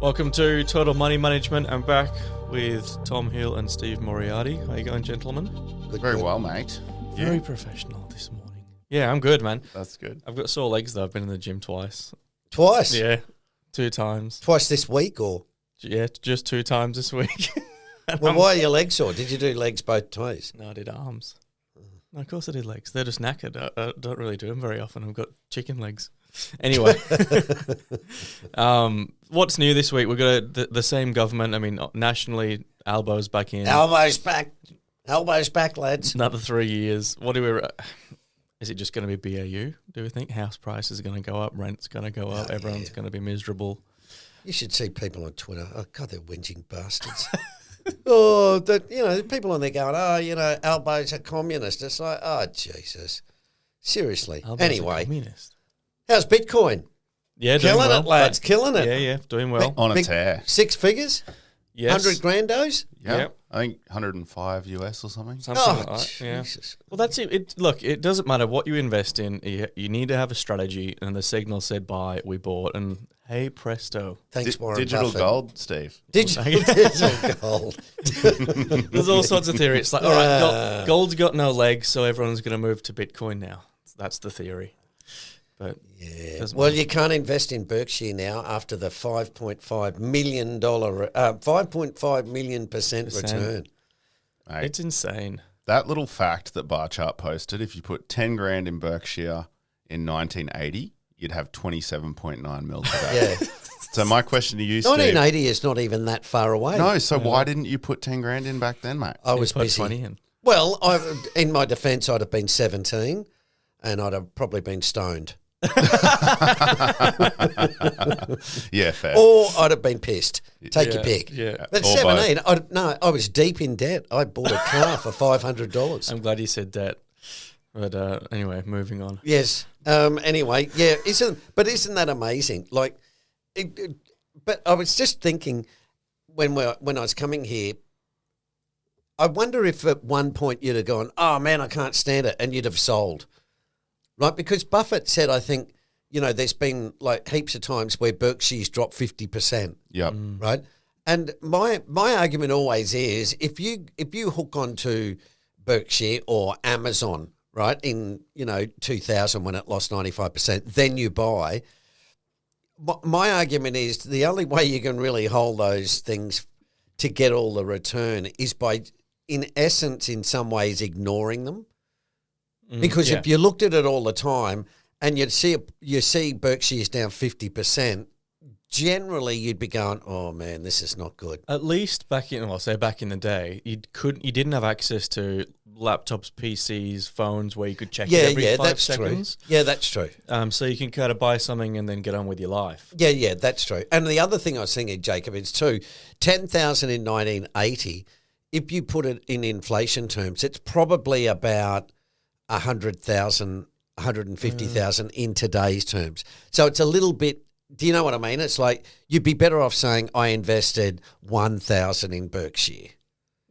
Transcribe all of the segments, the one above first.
Welcome to Total Money Management. I'm back with Tom Hill and Steve Moriarty. How you going, gentlemen? Very well, mate. Very professional this morning. Yeah, I'm good, man. That's good. I've got sore legs, though. I've been in the gym twice. Twice? Yeah, 2 times. Twice this week, or? Yeah, just 2 times this week. Well, why are your legs sore? Did you do legs both ways? No, I did arms. No, of course I did legs. They're just knackered. I don't really do them very often. I've got chicken legs. Anyway, what's new this week? We've got the same government. I mean, nationally, Albo's back in. Elbows back. Elbows back, lads. Another 3 years. What do we... Is it just going to be BAU, do we think? House prices are going to go up, rent's going to go up, everyone's going to be miserable. You should see people on Twitter. Oh, God, they're whinging bastards. Oh, people on there going, Albo's a communist. It's like, oh, Jesus. Seriously. Albo's anyway, a communist. How's Bitcoin? Yeah, doing killing well. it, lads. Killing it. Yeah, doing well. On a tear. 6 figures? Yes. 100 grandos? Yeah. Yep. I think 105 US or something. Something Oh, like that. Yeah. Jesus. Well, that's it. Look, it doesn't matter what you invest in. You need to have a strategy. And the signal said buy, we bought, and hey presto. Thanks, Warren Digital Buffett. gold, Steve. Digital gold. There's all sorts of theories. It's like, all right, gold's got no legs, so everyone's going to move to Bitcoin now. That's the theory. But yeah. Well, you can't invest in Berkshire now after the $5.5 million, 5.5 million percent return. Mate, it's insane. that little fact that Bar Chart posted, if you put 10 grand in Berkshire in 1980, you'd have 27.9 mil today. Yeah. So my question to you, Steve. 1980 is not even that far away. No, so why didn't you put 10 grand in back then, mate? I was Put busy. 20 in. Well, in my defence, I'd have been 17 and I'd have probably been stoned. Yeah, fair. Or I'd have been pissed. Take your Yeah, pick. yeah. But Or 17, I was deep in debt. I bought a car for $500. I'm glad you said that. But anyway, moving on. Yes. Anyway, yeah. Isn't that amazing? Like, but I was just thinking when I was coming here, I wonder if at one point you'd have gone, oh man, I can't stand it, and you'd have sold, right? Because Buffett said, I think, there's been like heaps of times where Berkshire's dropped 50%. Yep. Right. And my argument always is if you hook onto Berkshire or Amazon, right, in 2000 when it lost 95%, then you buy. My argument is the only way you can really hold those things to get all the return is by, in essence, in some ways, ignoring them. Because if you looked at it all the time and you see Berkshire's down 50%, generally you'd be going, oh man, this is not good. At least back in the day, you didn't have access to laptops, PCs, phones where you could check it every 5 seconds. True. Yeah, that's true. So you can kind of buy something and then get on with your life. Yeah, that's true. And the other thing I was thinking, Jacob, is too, 10,000 in 1980, if you put it in inflation terms, it's probably about 100,000, 150,000 in today's terms. So it's a little bit, do you know what I mean? It's like you'd be better off saying I invested 1,000 in Berkshire.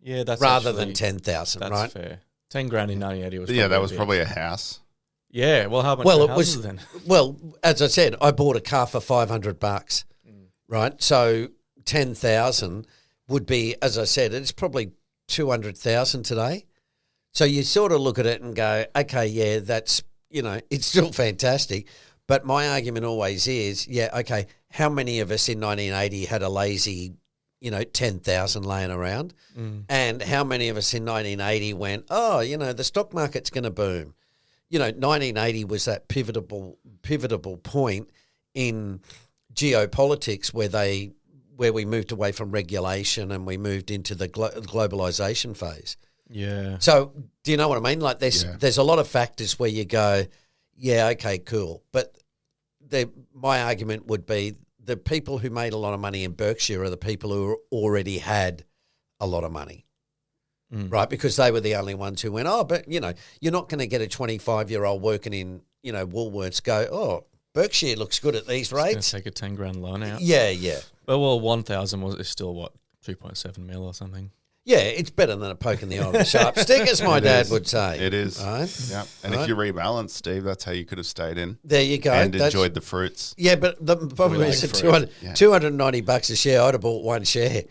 Yeah, that's rather actually, than 10,000, right? That's fair. 10 grand in 1980 was Yeah, that was a bit. probably a house. Yeah, well, how much Well, for it was houses then? Well, as I said, I bought a car for $500, right? So 10,000 would be, as I said, it's probably 200,000 today. So you sort of look at it and go, okay, yeah, that's, it's still fantastic. But my argument always is, yeah, okay, how many of us in 1980 had a lazy, 10,000 laying around? And how many of us in 1980 went, oh, the stock market's going to boom? 1980 was that pivotal point in geopolitics where we moved away from regulation and we moved into the globalization phase. Yeah. So do you know what I mean? Like there's a lot of factors where you go, yeah, okay, cool. But my argument would be the people who made a lot of money in Berkshire are the people who already had a lot of money, right? Because they were the only ones who went, oh, but, you're not going to get a 25-year-old working in, Woolworths go, oh, Berkshire looks good at these rates. Take a 10 grand loan out. Yeah. But 1,000 is still what, 2.7 mil or something. Yeah, it's better than a poke in the eye with a sharp stick, as my dad would say. It is. Right? Yeah. And if you rebalance, Steve, that's how you could have stayed in. There you go. And enjoyed the fruits. Yeah, but the problem is at $290 a share, I'd have bought one share.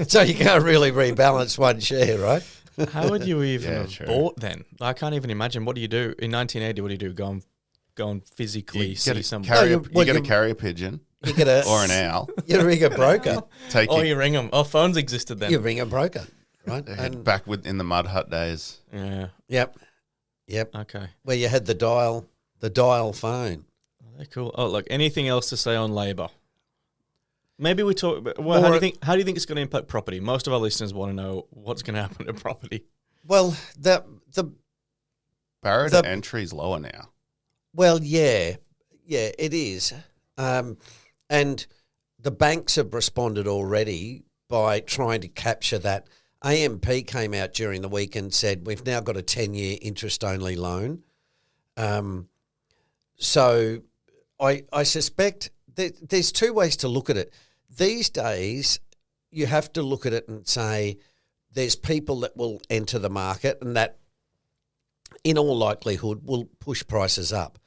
So you can't really rebalance one share, right? How would you even have true. bought then? I can't even imagine. What do you do in 1980? What do you do? Go and physically see some. You got to carry a pigeon. You get a or an owl. You ring a broker. You ring them. Oh, phones existed then. You ring a broker, right? And back in the mud hut days. Yeah. Yep. Okay. Where you had the dial phone. Oh, cool. Oh, look. Anything else to say on Labor? Maybe we talk. Well, how do you think it's going to impact property? Most of our listeners want to know what's going to happen to property. Well, the barrier to entry is lower now. Well, yeah, it is. And the banks have responded already by trying to capture that. AMP came out during the week and said we've now got a 10-year interest-only loan. So I suspect there's two ways to look at it. These days, you have to look at it and say there's people that will enter the market and that, in all likelihood, will push prices up.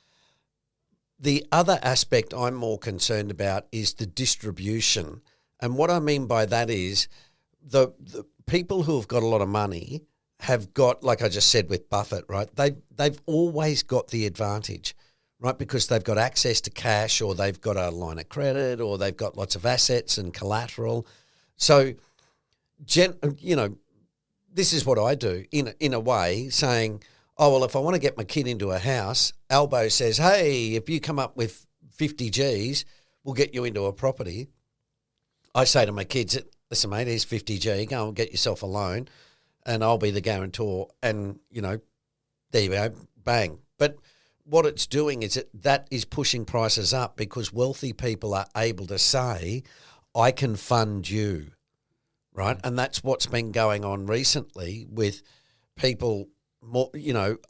The other aspect I'm more concerned about is the distribution. And what I mean by that is the people who have got a lot of money have got, like I just said with Buffett, right? They've always got the advantage, right? Because they've got access to cash, or they've got a line of credit, or they've got lots of assets and collateral. So, this is what I do in a way, saying, oh, well, if I want to get my kid into a house, Albo says, hey, if you come up with 50 Gs, we'll get you into a property. I say to my kids, listen, mate, here's 50 G, go and get yourself a loan and I'll be the guarantor. And, there you go, bang. But what it's doing is that is pushing prices up because wealthy people are able to say, I can fund you, right? And that's what's been going on recently with people,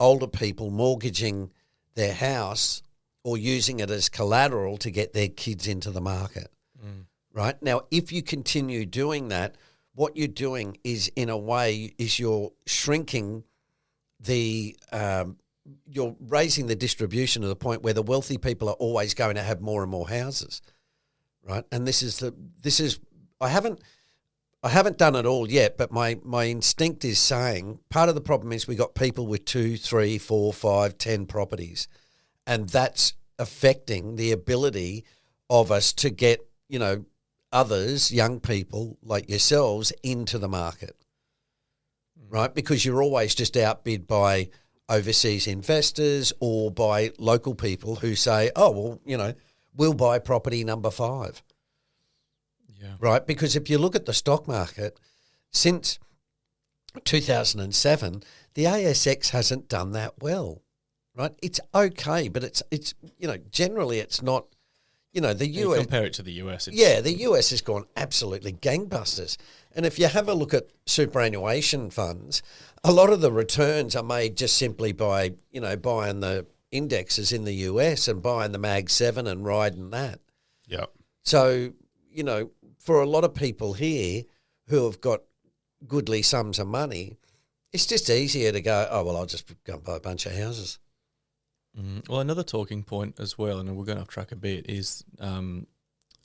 older people mortgaging their house or using it as collateral to get their kids into the market, right? Now, if you continue doing that, what you're doing is, in a way, is you're shrinking you're raising the distribution to the point where the wealthy people are always going to have more and more houses, right? And I haven't done it all yet, but my instinct is saying part of the problem is we got people with 2, 3, 4, 5, 10 properties, and that's affecting the ability of us to get, others, young people like yourselves, into the market, right? Because you're always just outbid by overseas investors or by local people who say, oh, well, we'll buy property number 5. Yeah. Right? Because if you look at the stock market, since 2007, the ASX hasn't done that well, right? It's okay, but it's generally it's not, the US. Compare it to the US. The US has gone absolutely gangbusters. And if you have a look at superannuation funds, a lot of the returns are made just simply by, buying the indexes in the US and buying the Mag 7 and riding that. Yep. So, for a lot of people here who have got goodly sums of money, it's just easier to go, oh, well, I'll just go and buy a bunch of houses. Well, another talking point as well, and we're going off track a bit, is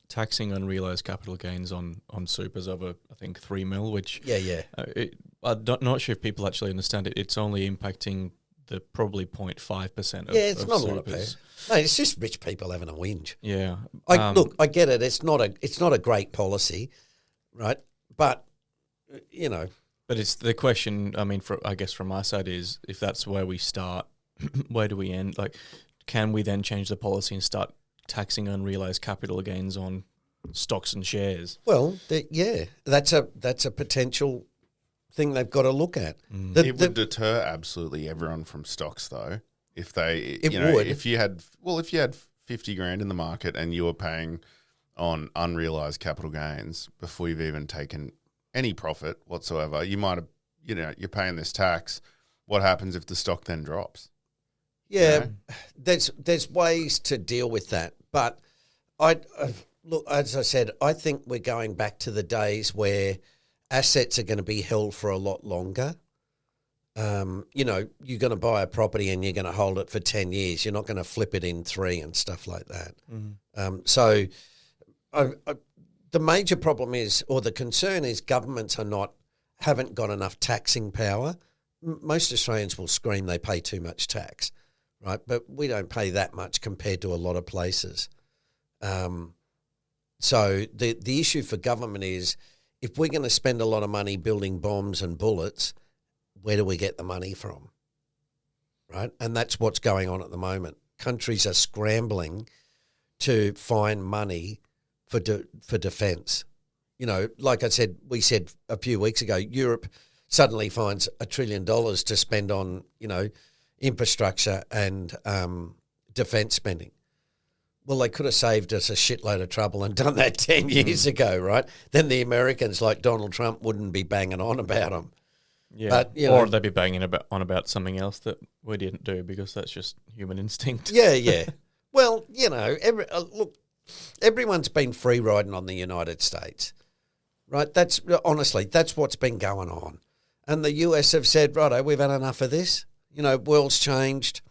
taxing unrealised capital gains on supers over, I think, 3 mil, which I'm not sure if people actually understand it. It's only impacting the probably 0.5% of it's not supers. a lot of people. No, it's just rich people having a whinge. Yeah. Look, I get it. It's not a great policy, right? But, But it's the question, I guess from my side is, if that's where we start, where do we end? Like, can we then change the policy and start taxing unrealised capital gains on stocks and shares? Well, that's a potential thing they've got to look at. It would deter absolutely everyone from stocks, though. If they, would. if you had 50 grand in the market and you were paying on unrealised capital gains before you've even taken any profit whatsoever, you might have, you're paying this tax. What happens if the stock then drops? Yeah, there's ways to deal with that, but look, as I said, I think we're going back to the days where assets are going to be held for a lot longer. You know, you're going to buy a property and you're going to hold it for 10 years. You're not going to flip it in 3 and stuff like that. So the major problem is, or the concern is, governments haven't got enough taxing power. Most Australians will scream they pay too much tax, right? But we don't pay that much compared to a lot of places. So the issue for government is, if we're going to spend a lot of money building bombs and bullets, where do we get the money from, right? And that's what's going on at the moment. Countries are scrambling to find money for defence. You know, like we said a few weeks ago, Europe suddenly finds $1 trillion to spend on, you know, infrastructure and defence spending. Well, they could have saved us a shitload of trouble and done that 10 years ago, right? Then the Americans, like Donald Trump, wouldn't be banging on about them. Yeah, but, you or know, they'd be banging on about something else that we didn't do, because that's just human instinct. Yeah. Well, you know, look, everyone's been free riding on the United States, right? That's what's been going on. And the US have said, righto, we've had enough of this. You know, world's changed.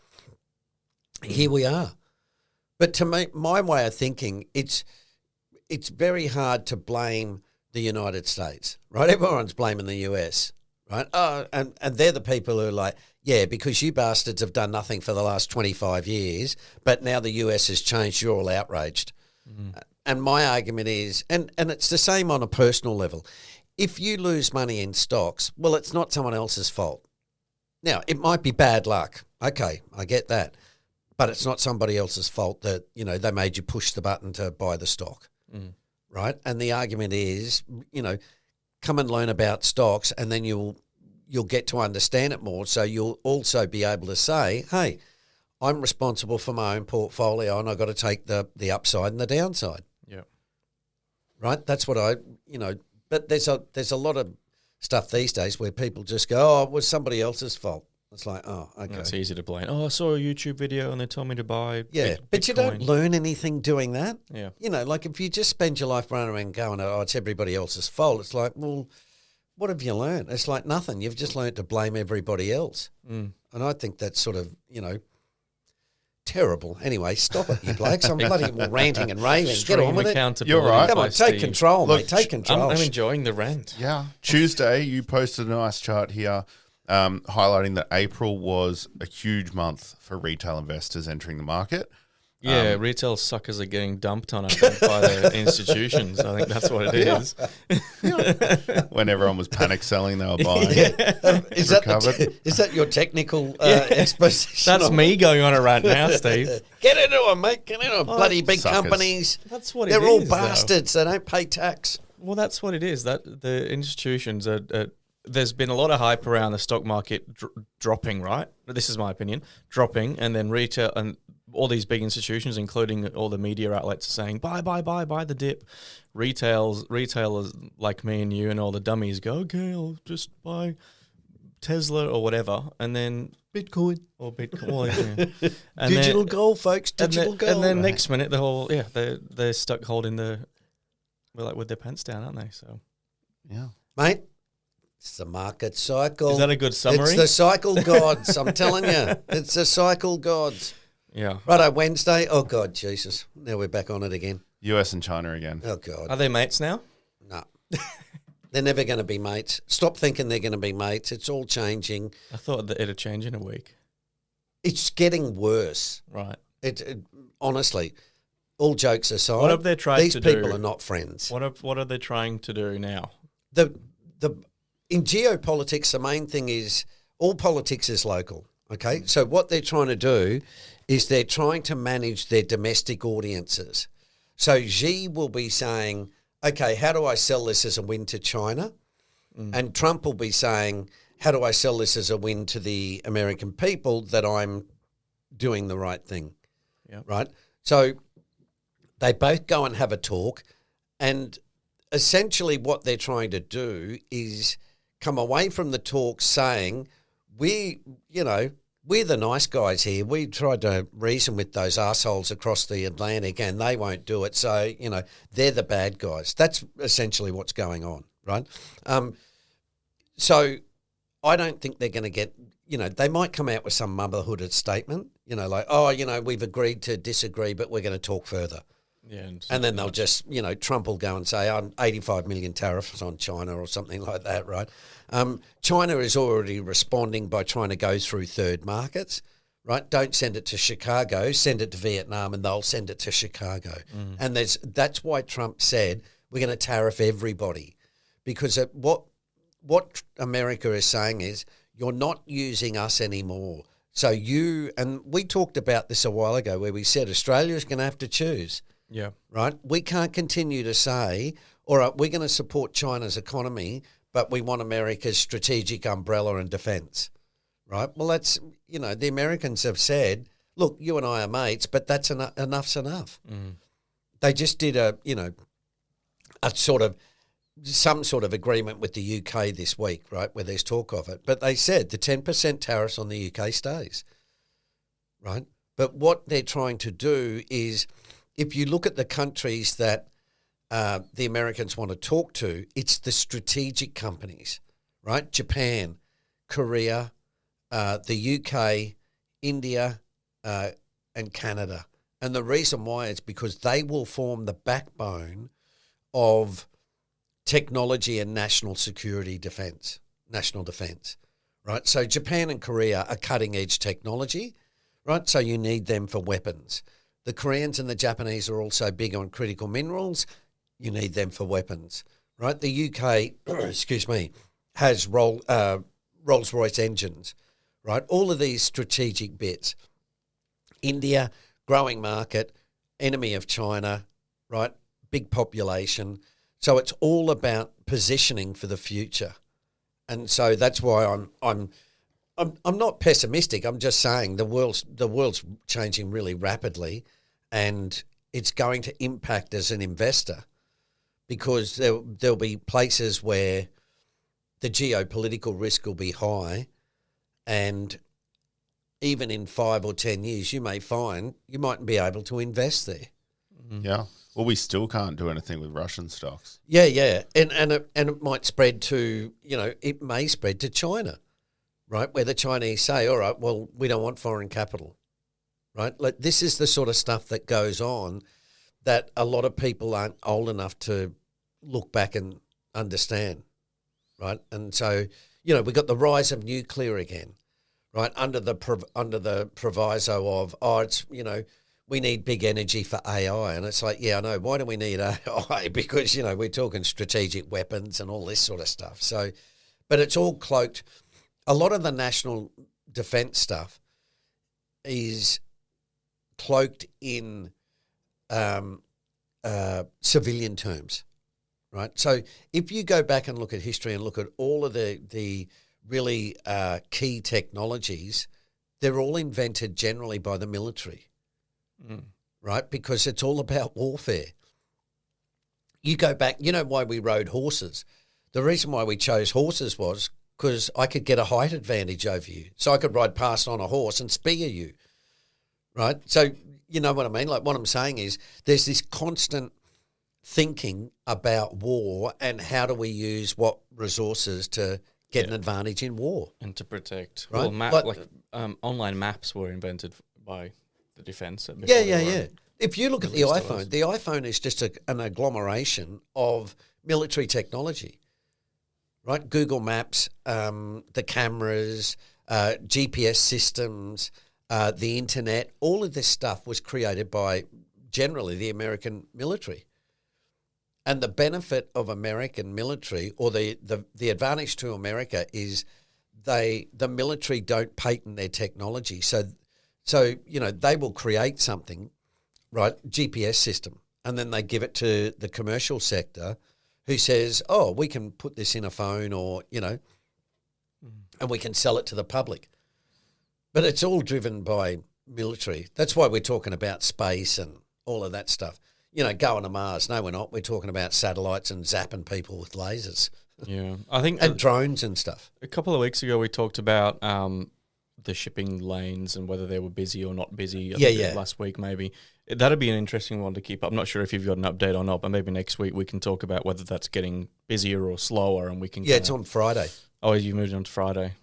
Here we are. But to me, my way of thinking, it's very hard to blame the United States, right? Everyone's blaming the US. Right? Oh, and they're the people who are like, yeah, because you bastards have done nothing for the last 25 years, but now the US has changed, you're all outraged. And my argument is, and it's the same on a personal level, if you lose money in stocks, well, it's not someone else's fault. Now, it might be bad luck. Okay, I get that. But it's not somebody else's fault that, you know, they made you push the button to buy the stock. Right? And the argument is, you know, come and learn about stocks, and then you'll get to understand it more. So you'll also be able to say, hey, I'm responsible for my own portfolio, and I've got to take the upside and the downside. Yeah. Right? That's what but there's a lot of stuff these days where people just go, oh, it was somebody else's fault. It's like, oh, okay. It's easy to blame. Oh, I saw a YouTube video and they told me to buy but you don't learn anything doing that. Yeah. You know, like if you just spend your life running around going, oh, it's everybody else's fault, it's like, well, what have you learned? It's like nothing. You've just learned to blame everybody else. And I think that's sort of, you know, terrible. Anyway, stop it, you blokes. I'm bloody ranting and raving. Get on with it. You're right. Come on, take control, mate. Take control. I'm enjoying the rant. Yeah. Tuesday, you posted a nice chart here highlighting that April was a huge month for retail investors entering the market. Yeah, retail suckers are getting dumped on, I think, by the institutions. I think that's what it is. When everyone was panic selling, they were buying. Is that your technical exposition? That's me going on a rant now, Steve. Get into them, mate. Get into them. Bloody big suckers. Companies. That's what it is. They're all bastards. They don't pay tax. Well, that's what it is. That the institutions are. There's been a lot of hype around the stock market dropping, right? This is my opinion, dropping, and then retail and all these big institutions, including all the media outlets, are saying buy the dip. Retailers like me and you and all the dummies go, okay, I'll just buy Tesla or whatever, and then Bitcoin. Yeah. And digital gold, folks. Digital gold. And then next minute, they're stuck holding with their pants down, aren't they? So, yeah, mate. It's the market cycle. Is that a good summary? It's the cycle gods. I'm telling you. It's the cycle gods. Yeah. Righto, Wednesday. Oh, God, Jesus. Now we're back on it again. US and China again. Oh, God. Are they mates now? No. They're never going to be mates. Stop thinking they're going to be mates. It's all changing. I thought that it'd change in a week. It's getting worse. Right. It honestly, all jokes aside, what have they tried these to do? people are not friends. What are they trying to do now? In geopolitics, the main thing is all politics is local, okay? So what they're trying to do is they're trying to manage their domestic audiences. So Xi will be saying, okay, how do I sell this as a win to China? And Trump will be saying, how do I sell this as a win to the American people that I'm doing the right thing, right? So they both go and have a talk, and essentially what they're trying to do is come away from the talk saying, we're the nice guys here. We tried to reason with those assholes across the Atlantic and they won't do it. So, they're the bad guys. That's essentially what's going on, right? So I don't think they're going to get, they might come out with some motherhooded statement, like, oh, we've agreed to disagree, but we're going to talk further. Yeah, and then they'll just, Trump will go and say, I'm 85 million tariffs on China or something like that, right? China is already responding by trying to go through third markets, right? Don't send it to Chicago, send it to Vietnam, and they'll send it to Chicago. And that's why Trump said we're going to tariff everybody, because what America is saying is you're not using us anymore. So and we talked about this a while ago where we said Australia's going to have to choose. Yeah. Right? We can't continue to say, all right, we're going to support China's economy, but we want America's strategic umbrella and defence. Right? Well, that's, the Americans have said, look, you and I are mates, but that's enough's enough. They just did some sort of agreement with the UK this week, right, where there's talk of it. But they said the 10% tariffs on the UK stays, right? But what they're trying to do is, if you look at the countries that the Americans want to talk to, it's the strategic companies, right? Japan, Korea, the UK, India, and Canada. And the reason why is because they will form the backbone of technology and national defence, right? So Japan and Korea are cutting-edge technology, right? So you need them for weapons. The Koreans and the Japanese are also big on critical minerals. You need them for weapons, right? The UK, has Rolls-Royce engines, right? All of these strategic bits. India, growing market, enemy of China, right? Big population. So it's all about positioning for the future. And so that's why I'm not pessimistic. I'm just saying the world's changing really rapidly, and it's going to impact as an investor, because there'll be places where the geopolitical risk will be high, and even in 5 or 10 years, you may find you mightn't be able to invest there. Yeah. Well, we still can't do anything with Russian stocks. Yeah. And it might spread to, it may spread to China, right? Where the Chinese say, all right, well, we don't want foreign capital, right? Like, this is the sort of stuff that goes on that a lot of people aren't old enough to look back and understand, right? And so, we've got the rise of nuclear again, right? Under the proviso of, it's, we need big energy for AI. And it's like, yeah, I know. Why do we need AI? Because, we're talking strategic weapons and all this sort of stuff. So, but it's all cloaked. A lot of the national defence stuff is cloaked in civilian terms, right? So if you go back and look at history and look at all of the really key technologies, they're all invented generally by the military. Right? Because it's all about warfare. You go back, why we rode horses? The reason why we chose horses was because I could get a height advantage over you. So I could ride past on a horse and spear you. Right? So you know what I mean? Like, what I'm saying is there's this constant thinking about war and how do we use what resources to get an advantage in war. And to protect. Right? Well, online maps were invented by the defence. Yeah. If you look at the iPhone is just an agglomeration of military technology, right? Google Maps, the cameras, GPS systems, the internet, all of this stuff was created by generally the American military. And the benefit of American military, or the advantage to America, is the military don't patent their technology. So, they will create something, right, GPS system, and then they give it to the commercial sector who says, oh, we can put this in a phone or, and we can sell it to the public. But it's all driven by military. That's why we're talking about space and all of that stuff. Going to Mars. No, we're not. We're talking about satellites and zapping people with lasers. Yeah. I think and drones and stuff. A couple of weeks ago we talked about the shipping lanes and whether they were busy or not busy. I think last week maybe. That'd be an interesting one to keep up. I'm not sure if you've got an update or not, but maybe next week we can talk about whether that's getting busier or slower, and we can. Yeah, it's on Friday. Oh, you moved on to Friday.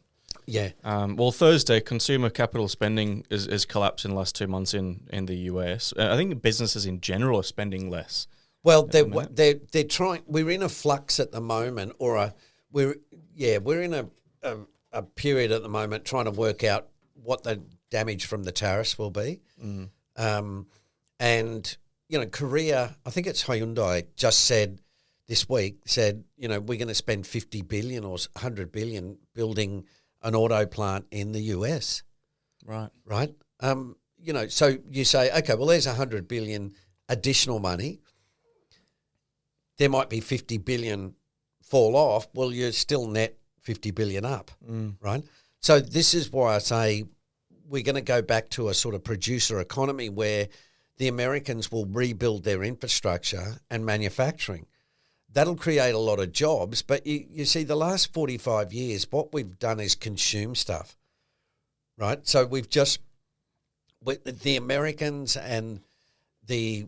Yeah. Well, Thursday, consumer capital spending is collapsed in the last 2 months in the US. I think businesses in general are spending less. Well, they're trying. We're in a flux at the moment, we're in a period at the moment trying to work out what the damage from the tariffs will be. And Korea, I think it's Hyundai, just said this week, we're going to spend 50 billion or 100 billion building an auto plant in the US. Right. Right. So you say, okay, well, there's 100 billion additional money. There might be 50 billion fall off. Well, you're still net 50 billion up, right? So this is why I say we're going to go back to a sort of producer economy where the Americans will rebuild their infrastructure and manufacturing. That'll create a lot of jobs. But you see, the last 45 years, what we've done is consume stuff, right? So the Americans and the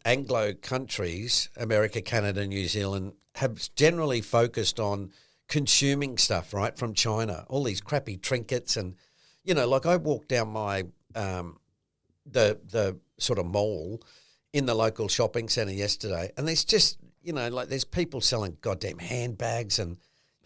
Anglo countries, America, Canada, New Zealand, have generally focused on consuming stuff, right, from China, all these crappy trinkets. And, like I walked down my the sort of mall in the local shopping centre yesterday, and there's just, there's people selling goddamn handbags and,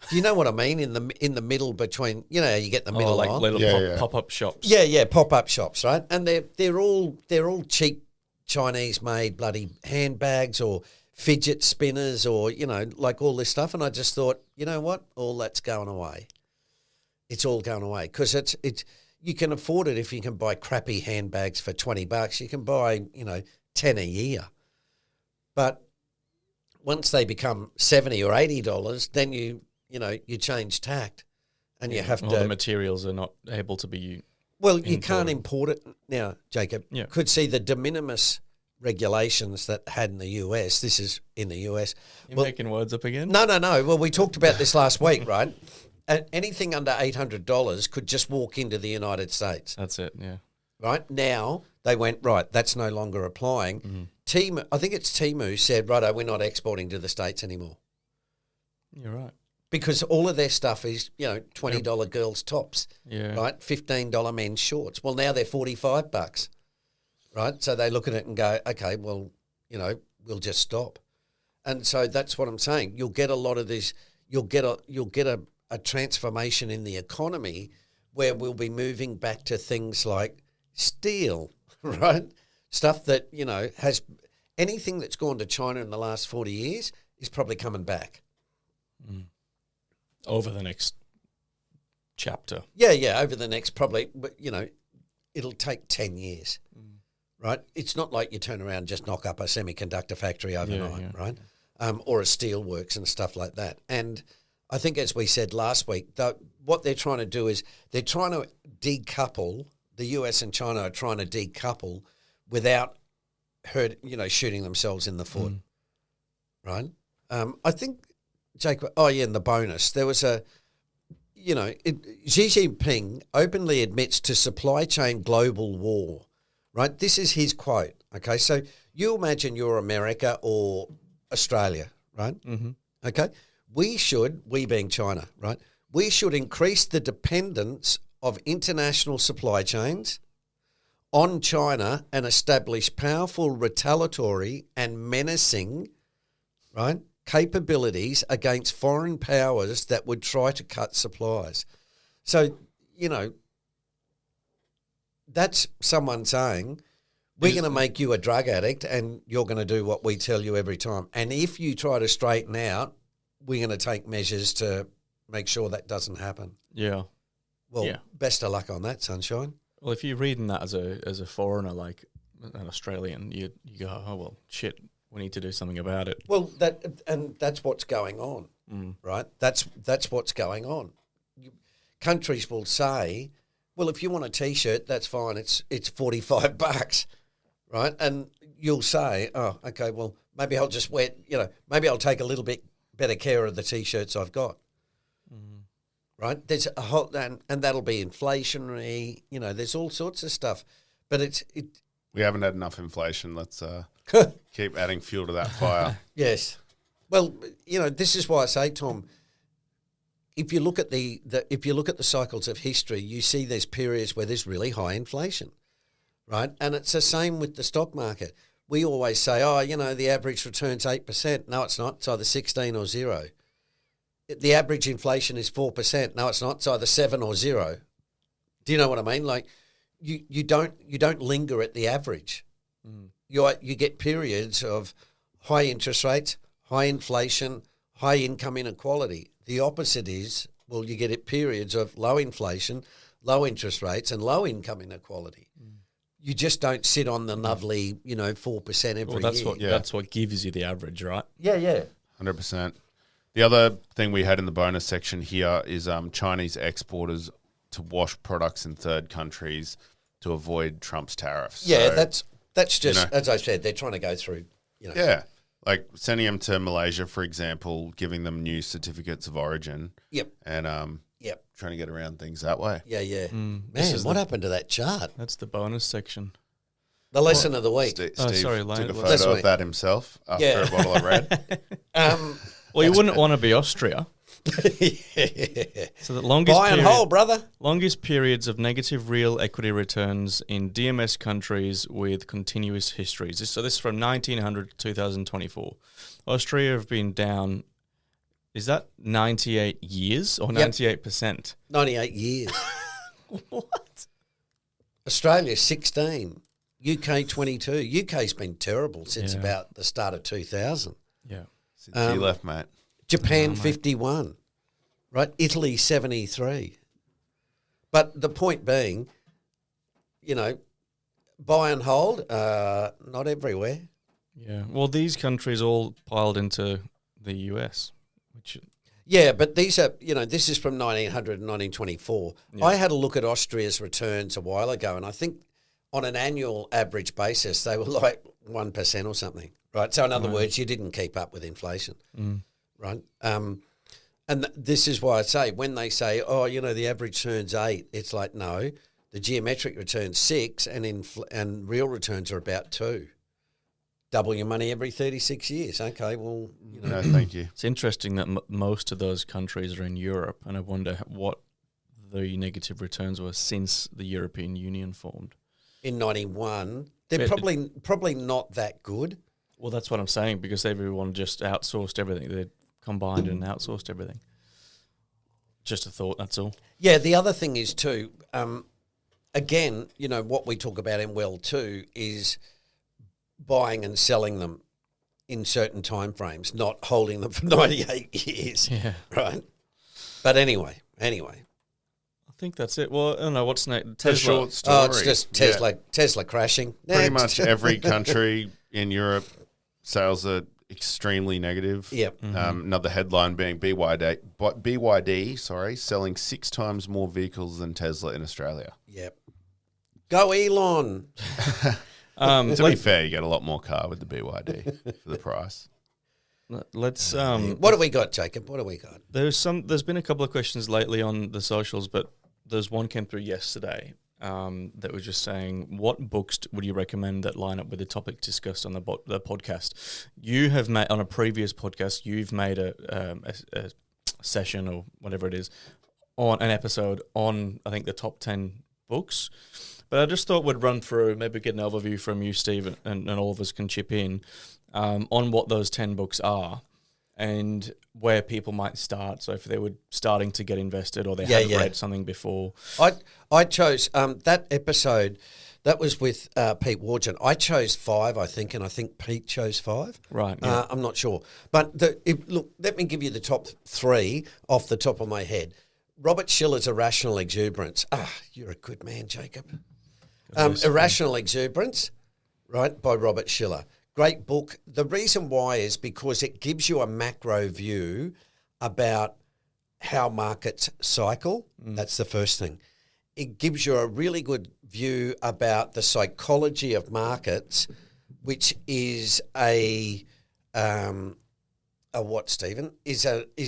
do you know what I mean? In the middle between, you get the middle like aisle. little pop-up shops. Yeah, pop-up shops, right? And they're all cheap Chinese-made bloody handbags or fidget spinners or, like all this stuff. And I just thought, you know what? All that's going away. It's all going away because it's you can afford it if you can buy crappy handbags for $20. You can buy, 10 a year. But once they become $70 or $80, then you change tact and you have all to. The materials are not able to be. Well, you can't import it now, Jacob. Yeah. Could see the de minimis regulations that had in the US. This is in the US. You're making words up again? No. Well, we talked about this last week, right? Anything under $800 could just walk into the United States. That's it, yeah. Right? Now, they went, right, that's no longer applying. Temu, I think it's Temu, said, righto, we're not exporting to the States anymore. You're right. Because all of their stuff is, $20 girls' tops, right? $15 men's shorts. Well, now they're $45, right? So they look at it and go, okay, well, we'll just stop. And so that's what I'm saying. You'll get a lot of this. You'll get a transformation in the economy where we'll be moving back to things like steel, right? Stuff that, has anything that's gone to China in the last 40 years is probably coming back. Over the next chapter. Yeah, over the next probably, but, it'll take 10 years, right? It's not like you turn around and just knock up a semiconductor factory overnight, right? Or a steel works and stuff like that. And I think, as we said last week, what they're trying to do is they're trying to decouple, the US and China are trying to decouple without shooting themselves in the foot, right? I think, Jacob, and the bonus, there was Xi Jinping openly admits to supply chain global war, right? This is his quote, okay? So you imagine you're America or Australia, right? Mm-hmm. Okay? We being China, right? We should increase the dependence of international supply chains on China and establish powerful retaliatory and menacing, right, capabilities against foreign powers that would try to cut supplies. So, that's someone saying, we're going to make you a drug addict and you're going to do what we tell you every time. And if you try to straighten out, we're going to take measures to make sure that doesn't happen. Yeah. Well, best of luck on that, sunshine. Well, if you're reading that as a foreigner, like an Australian, you go, oh, well, shit, we need to do something about it. Well, that's what's going on, right? That's what's going on. Countries will say, well, if you want a T-shirt, that's fine. It's $45, right? And you'll say, oh, okay, well, maybe I'll just wear, maybe I'll take a little bit better care of the T-shirts I've got. Right? There's a whole, and that'll be inflationary, there's all sorts of stuff. But We haven't had enough inflation. Let's keep adding fuel to that fire. Yes. Well, this is why I say, Tom, if you look at the cycles of history, you see there's periods where there's really high inflation, right? And it's the same with the stock market. We always say, the average return's 8%. No, it's not. It's either 16 or 0. The average inflation is 4%. No, it's not. It's either 7 or 0. Do you know what I mean? Like, you don't linger at the average. Mm. You get periods of high interest rates, high inflation, high income inequality. The opposite is, you get it periods of low inflation, low interest rates, and low income inequality. Mm. You just don't sit on the lovely, 4% every year. That's what gives you the average, right? Yeah. 100%. The other thing we had in the bonus section here is Chinese exporters to wash products in third countries to avoid Trump's tariffs. Yeah, so, that's just, as I said, they're trying to go through, Yeah, like sending them to Malaysia, for example, giving them new certificates of origin. Yep. And trying to get around things that way. Yeah. Man, what happened to that chart? That's the bonus section. The lesson of the week. Steve Lane, took a photo of that himself after a bottle of red. Well, you wouldn't want to be Austria. So the longest buy and hold, brother. Longest periods of negative real equity returns in DMS countries with continuous histories. So this is from 1900 to 2024. Austria have been down. Is that 98 years or 98%? 98 years. What? Australia 16. UK 22. UK's been terrible since about the start of 2000. Yeah. Since you left, mate. Japan 51, right? Italy 73. But the point being, buy and hold, not everywhere. Yeah. Well, these countries all piled into the US, which. Yeah, but these are, this is from 1900 and 1924. Yeah. I had a look at Austria's returns a while ago, and I think on an annual average basis, they were like 1% or something, right? So in other words, you didn't keep up with inflation. Mm. Right, and this is why I say when they say, the average return's 8, it's like no, the geometric return's 6, and real returns are about 2. Double your money every 36 years. Okay, well, No, thank you. It's interesting that most of those countries are in Europe, and I wonder what the negative returns were since the European Union formed in 91. They're probably not that good. Well, that's what I'm saying, because everyone just outsourced everything. They combined and outsourced everything. Just a thought, that's all. Yeah, the other thing is too, again, what we talk about in Well too is buying and selling them in certain time frames, not holding them for 98 years. Yeah. Right? But anyway. I think that's it. Well, I don't know, what's next? Tesla. Short story. Oh, it's just Tesla crashing. Pretty much every country in Europe, sales are extremely negative. Yep. Another headline being BYD, selling 6 times more vehicles than Tesla in Australia. Yep. Go Elon. To be fair, you get a lot more car with the BYD for the price. Let's. What do we got, Jacob? What do we got? There's been a couple of questions lately on the socials, but there's one came through yesterday. That was just saying, what books would you recommend that line up with the topic discussed on the podcast? You have made, on a previous podcast, you've made a session or whatever it is, on an episode on, I think, the top 10 books. But I just thought we'd run through, maybe get an overview from you, Steve, and all of us can chip in on what those 10 books are and where people might start. So if they were starting to get invested or they hadn't read something before. I chose that episode, that was with Pete Wargent. I chose 5, I think, and I think Pete chose 5. Right. Yeah. I'm not sure. But look, let me give you the top 3 off the top of my head. Robert Schiller's Irrational Exuberance. You're a good man, Jacob. Irrational Exuberance, right, by Robert Schiller. Great book. The reason why is because it gives you a macro view about how markets cycle. That's the first thing. It gives you a really good view about the psychology of markets, which is a what, Stephen? Is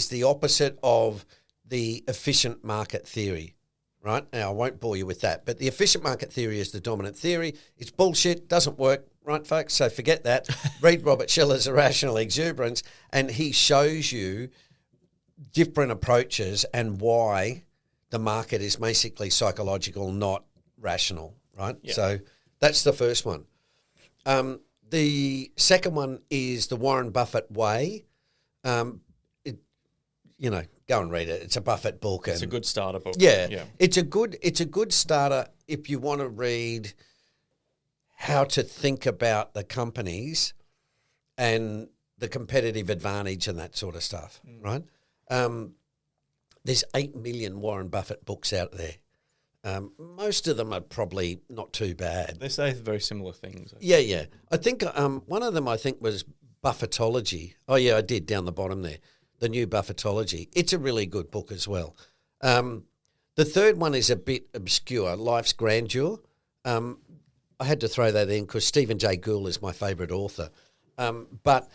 the opposite of the efficient market theory, right? Now, I won't bore you with that, but the efficient market theory is the dominant theory. It's bullshit, doesn't work, right, folks? So forget that. Read Robert Schiller's Irrational Exuberance, and he shows you different approaches and why the market is basically psychological, not rational, right? Yeah. So that's the first one. The second one is the Warren Buffett Way. Go and read it. It's a Buffett book. It's a good starter book. Yeah. It's a good starter if you want to read how to think about the companies and the competitive advantage and that sort of stuff, right? There's 8 million Warren Buffett books out there. Most of them are probably not too bad. They say very similar things. Yeah. I think one of them was Buffettology. Oh, yeah, I did, down the bottom there. The New Buffettology. It's a really good book as well. The third one is a bit obscure, Life's Grandeur. I had to throw that in because Stephen Jay Gould is my favourite author. But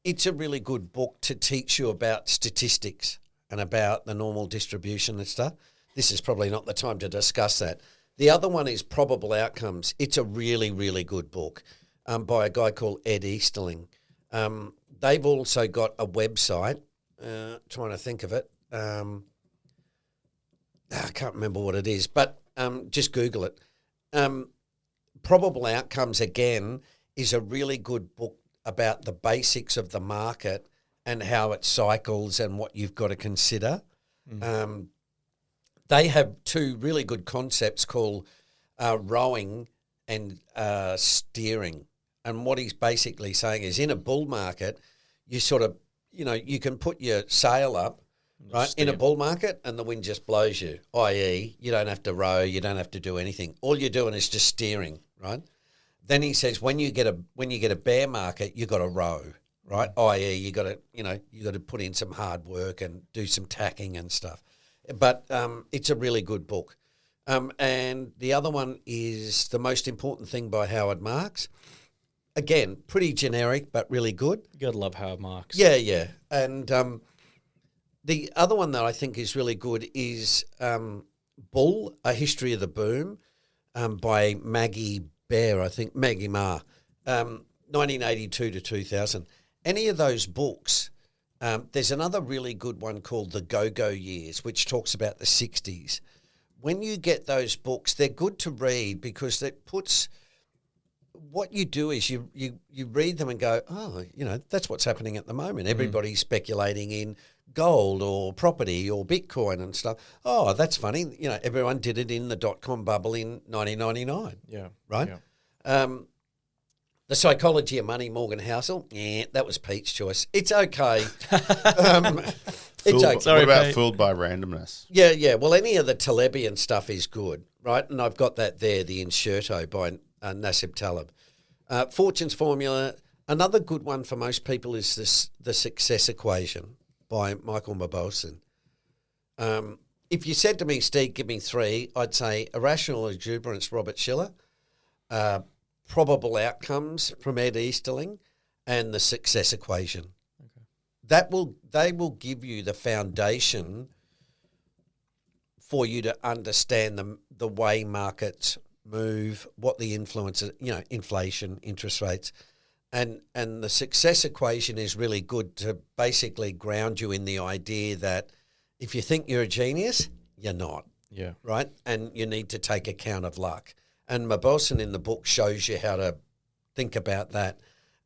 it's a really good book to teach you about statistics and about the normal distribution and stuff. This is probably not the time to discuss that. The other one is Probable Outcomes. It's a really, really good book by a guy called Ed Easterling. They've also got a website, trying to think of it. I can't remember what it is, but just Google it. Probable Outcomes, again, is a really good book about the basics of the market and how it cycles and what you've got to consider. They have two really good concepts called rowing and steering. And what he's basically saying is in a bull market, you sort of, you can put your sail up, right, in a bull market and the wind just blows you, i.e. you don't have to row, you don't have to do anything. All you're doing is just steering, right? Then he says when you get a bear market, you got to row, right? I.e. you got to put in some hard work and do some tacking and stuff. But it's a really good book. And the other one is The Most Important Thing by Howard Marks. Again, pretty generic, but really good. You got to love Howard Marks. Yeah. And the other one that I think is really good is Bull, A History of the Boom by Maggie Marr, 1982 to 2000. Any of those books, there's another really good one called The Go-Go Years, which talks about the 60s. When you get those books, they're good to read because it puts... What you do is you read them and go, oh, that's what's happening at the moment. Everybody's speculating in gold or property or Bitcoin and stuff. Oh, that's funny. Everyone did it in the dot-com bubble in 1999. Yeah. Right? Yeah. The Psychology of Money, Morgan Housel. Yeah, that was Pete's choice. It's okay. It's okay. What about Fooled by Randomness? Yeah. Well, any of the Talebian stuff is good, right? And I've got that there, the Incerto by Nasib Taleb. Fortune's Formula. Another good one for most people is The Success Equation by Michael Mauboussin. If you said to me, Steve, give me three, I'd say Irrational Exuberance, Robert Schiller, Probable Outcomes from Ed Easterling, and The Success Equation. Okay. They will give you the foundation for you to understand the way markets move, what the influences, inflation, interest rates, and the Success Equation is really good to basically ground you in the idea that if you think you're a genius, you're not. Yeah. Right? And you need to take account of luck. And Mauboussin in the book shows you how to think about that.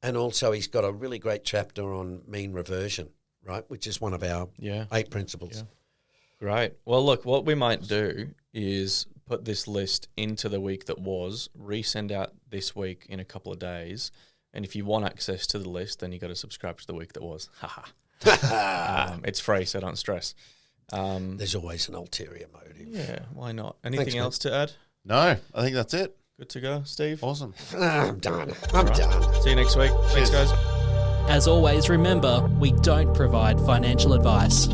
And also he's got a really great chapter on mean reversion, right, which is one of our 8 principles. Yeah. Great. Well, look, what we might do is put this list into the week that was, resend out this week in a couple of days. And if you want access to the list, then you got to subscribe to the week that was. It's free, so don't stress. There's always an ulterior motive. Yeah, why not? Anything else to add? No, I think that's it. Good to go, Steve? Awesome. I'm done. I'm done. See you next week. Thanks, guys. As always, remember, we don't provide financial advice.